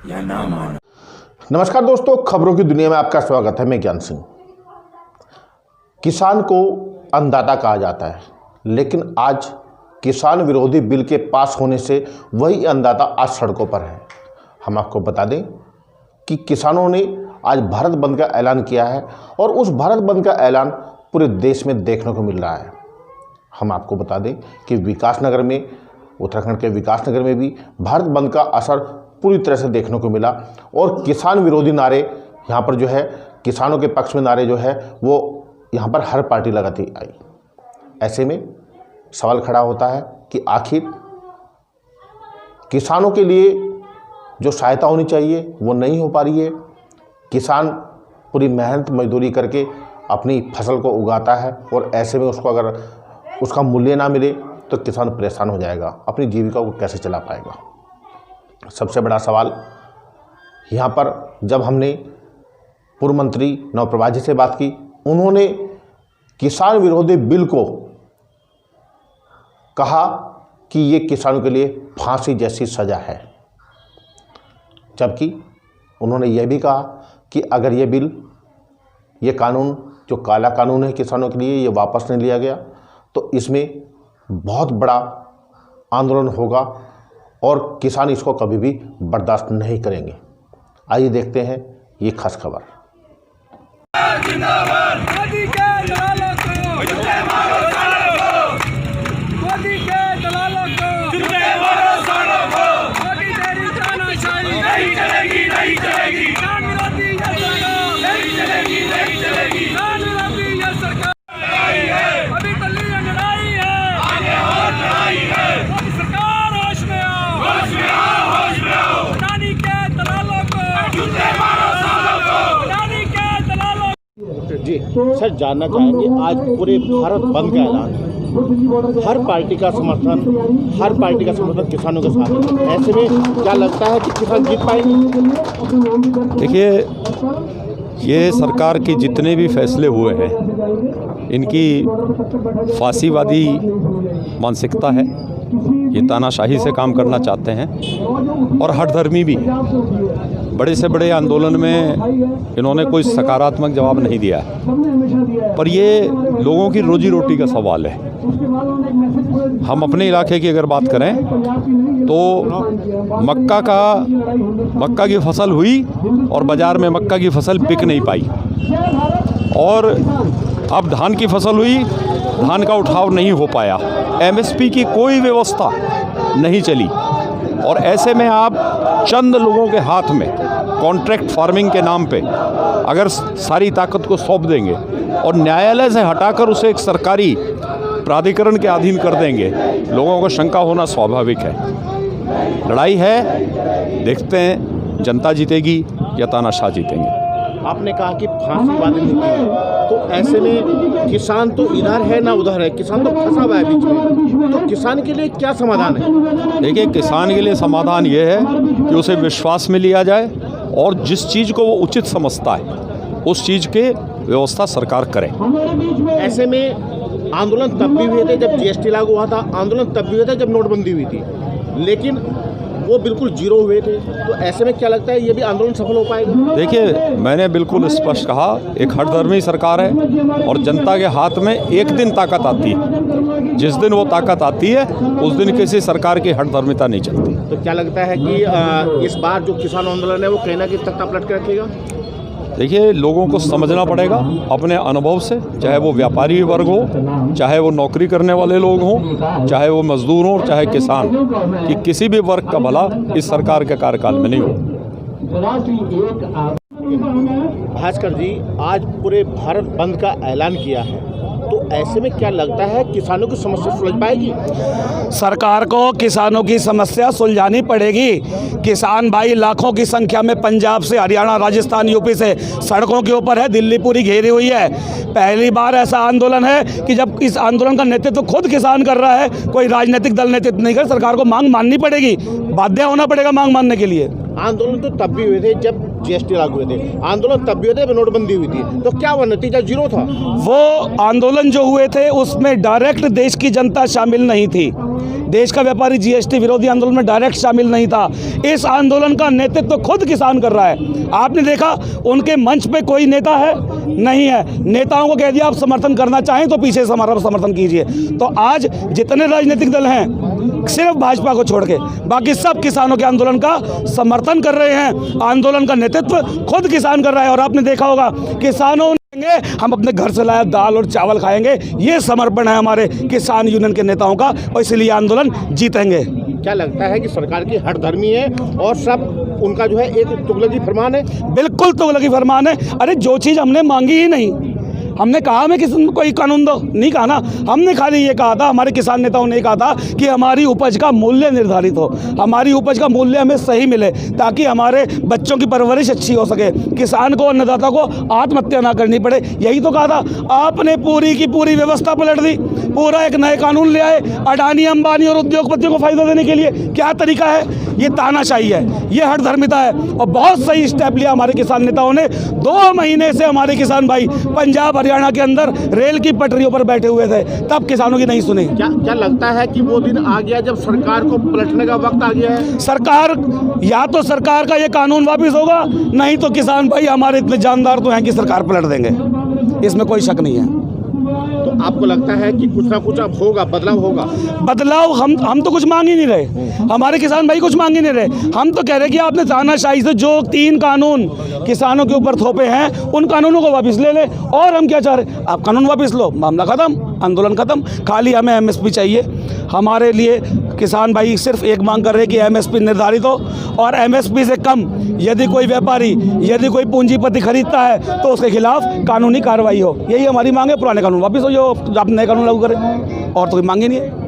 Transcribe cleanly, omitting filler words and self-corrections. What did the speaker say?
या ना मानो। नमस्कार दोस्तों, खबरों की दुनिया में आपका स्वागत है। मैं ज्ञान सिंह। किसान को अन्नदाता कहा जाता है, लेकिन आज किसान विरोधी बिल के पास होने से वही अन्नदाता आज सड़कों पर है। हम आपको बता दें कि किसानों ने आज भारत बंद का ऐलान किया है और उस भारत बंद का ऐलान पूरे देश में देखने को मिल रहा है। हम आपको बता दें कि विकासनगर में, उत्तराखंड के विकासनगर में भी भारत बंद का असर पूरी तरह से देखने को मिला और किसान विरोधी नारे यहाँ पर जो है, किसानों के पक्ष में नारे जो है वो यहाँ पर हर पार्टी लगाती आई। ऐसे में सवाल खड़ा होता है कि आखिर किसानों के लिए जो सहायता होनी चाहिए वो नहीं हो पा रही है। किसान पूरी मेहनत मजदूरी करके अपनी फसल को उगाता है और ऐसे में उसको अगर उसका मूल्य ना मिले तो किसान परेशान हो जाएगा, अपनी जीविका को कैसे चला पाएगा। सबसे बड़ा सवाल यहाँ पर, जब हमने पूर्व मंत्री नवप्रभा जी से बात की, उन्होंने किसान विरोधी बिल को कहा कि ये किसानों के लिए फांसी जैसी सज़ा है, जबकि उन्होंने यह भी कहा कि अगर ये बिल, ये कानून जो काला कानून है किसानों के लिए, ये वापस नहीं लिया गया तो इसमें बहुत बड़ा आंदोलन होगा और किसान इसको कभी भी बर्दाश्त नहीं करेंगे। आइए देखते हैं ये खास खबर। जी सर, जानना चाहेंगे, आज पूरे भारत बंद का ऐलान है, हर पार्टी का समर्थन किसानों के साथ है। ऐसे में क्या लगता है कि किसान जीत पाएंगे? देखिए, ये सरकार के जितने भी फैसले हुए हैं, इनकी फांसीवादी मानसिकता है। ये तानाशाही से काम करना चाहते हैं और हठधर्मी भी है। बड़े से बड़े आंदोलन में इन्होंने कोई सकारात्मक जवाब नहीं दिया, पर ये लोगों की रोजी रोटी का सवाल है। हम अपने इलाके की अगर बात करें तो मक्का की फसल हुई और बाज़ार में मक्का की फसल बिक नहीं पाई, और अब धान की फसल हुई, धान का उठाव नहीं हो पाया, एमएसपी की कोई व्यवस्था नहीं चली। और ऐसे में आप चंद लोगों के हाथ में कॉन्ट्रैक्ट फार्मिंग के नाम पे अगर सारी ताकत को सौंप देंगे और न्यायालय से हटाकर उसे एक सरकारी प्राधिकरण के अधीन कर देंगे, लोगों को शंका होना स्वाभाविक है। लड़ाई है, देखते हैं जनता जीतेगी या तानाशाह जीतेंगे। आपने कहा कि फांसीवादी नीति है, तो ऐसे में किसान तो इधर है ना उधर है, किसान तो फंसा हुआ है बीच में, तो किसान के लिए क्या समाधान है? देखिए, किसान के लिए समाधान ये है कि उसे विश्वास में लिया जाए और जिस चीज़ को वो उचित समझता है उस चीज़ के व्यवस्था सरकार करे। ऐसे में आंदोलन तब भी हुए थे जब जीएसटी लागू हुआ था, आंदोलन तब भी हुए थे जब नोटबंदी हुई थी, लेकिन वो बिल्कुल जीरो हुए थे। तो ऐसे में क्या लगता है ये भी आंदोलन सफल हो पाएगा? देखिए, मैंने बिल्कुल स्पष्ट कहा, एक हठधर्मी सरकार है और जनता के हाथ में एक दिन ताकत आती है। जिस दिन वो ताकत आती है उस दिन किसी सरकार की हठधर्मिता नहीं चलती। तो क्या लगता है कि इस बार जो किसान आंदोलन है वो कहना कि तख्ता पलट के रखेगा? देखिए, लोगों को समझना पड़ेगा अपने अनुभव से, चाहे वो व्यापारी वर्ग हो, चाहे वो नौकरी करने वाले लोग हों, चाहे वो मजदूर हों, चाहे किसान, कि किसी भी वर्ग का भला इस सरकार के कार्यकाल में नहीं हो। भास्कर जी, आज पूरे भारत बंद का ऐलान किया है, तो ऐसे में क्या लगता है किसानों की समस्या सुलझ पाएगी? सरकार को किसानों की समस्या सुलझानी पड़ेगी। किसान भाई लाखों की संख्या में पंजाब से, हरियाणा, राजस्थान, यूपी से सड़कों के ऊपर है, दिल्ली पूरी घेरी हुई है। पहली बार ऐसा आंदोलन है कि जब इस आंदोलन का नेतृत्व खुद किसान कर रहा है, कोई राजनीतिक दल नेतृत्व नहीं कर। सरकार को मांग माननी पड़ेगी, बाध्य होना पड़ेगा मांग मानने के लिए। आंदोलन तो तब भी हुए थे जब जीएसटी लागू हुए थे, आंदोलन तब भी हुए थे जब नोटबंदी हुई थी, तो क्या वो नतीजा जीरो था? वो आंदोलन जो हुए थे उसमें डायरेक्ट देश की जनता शामिल नहीं थी। देश का व्यापारी जीएसटी विरोधी आंदोलन में डायरेक्ट शामिल नहीं था। इस आंदोलन का नेतृत्व तो खुद किसान कर रहा है। आपने देखा उनके मंच पे कोई नेता है नहीं है। नेताओं को कह दिया आप समर्थन करना चाहें तो पीछे से हमारा समर्थन कीजिए। तो आज जितने राजनीतिक दल हैं सिर्फ भाजपा को छोड़ के बाकी सब किसानों के आंदोलन का समर्थन कर रहे हैं। आंदोलन का नेतृत्व खुद किसान कर रहा है। और आपने देखा होगा किसानों हम अपने घर से लाया दाल और चावल खाएंगे, ये समर्पण है हमारे किसान यूनियन के नेताओं का, और इसलिए आंदोलन जीतेंगे। क्या लगता है कि सरकार की हठधर्मी है और सब उनका जो है एक तुगलकी फरमान है? बिल्कुल तुगलकी फरमान है। अरे जो चीज़ हमने मांगी ही नहीं, हमने कहा हमें किसी कोई कानून दो, नहीं कहा ना। हमने खाली ये कहा था, हमारे किसान नेताओं ने कहा था कि हमारी उपज का मूल्य निर्धारित हो, हमारी उपज का मूल्य हमें सही मिले ताकि हमारे बच्चों की परवरिश अच्छी हो सके, किसान को अन्नदाता को आत्महत्या ना करनी पड़े। यही तो कहा था। आपने पूरी की पूरी व्यवस्था पलट दी, पूरा एक नए कानून ले आए अडानी अंबानी और उद्योगपतियों को फायदा देने के लिए। क्या तरीका है? ये तानाशाही है, ये हठधर्मिता है। और बहुत सही स्टेप लिया हमारे किसान नेताओं ने। 2 महीने से हमारे किसान भाई पंजाब हरियाणा के अंदर रेल की पटरियों पर बैठे हुए थे, तब किसानों की नहीं सुनी। क्या लगता है कि वो दिन आ गया जब सरकार को पलटने का वक्त आ गया है? सरकार या तो सरकार का ये कानून वापस होगा, नहीं तो किसान भाई हमारे इतने जानदार तो हैं कि सरकार पलट देंगे, इसमें कोई शक नहीं है। तो आपको लगता है कि कुछ ना कुछ अब होगा, बदलाव होगा? बदलाव हम तो कुछ मांग ही नहीं रहे, हमारे किसान भाई कुछ मांग ही नहीं रहे। हम तो कह रहे कि आपने तानाशाही से जो 3 कानून किसानों के ऊपर थोपे हैं उन कानूनों को वापस ले ले। और हम क्या चाह रहे? आप कानून वापस लो, मामला खत्म, आंदोलन खत्म। खाली हमें एमएसपी चाहिए। हमारे लिए किसान भाई सिर्फ एक मांग कर रहे हैं कि एमएसपी निर्धारित हो, और एमएसपी से कम यदि कोई व्यापारी, यदि कोई पूंजीपति खरीदता है तो उसके खिलाफ कानूनी कार्रवाई हो। यही हमारी मांग है। पुराने कानून वापस हो, जो आप नए कानून लागू करें, और तो कोई मांग ही नहीं है।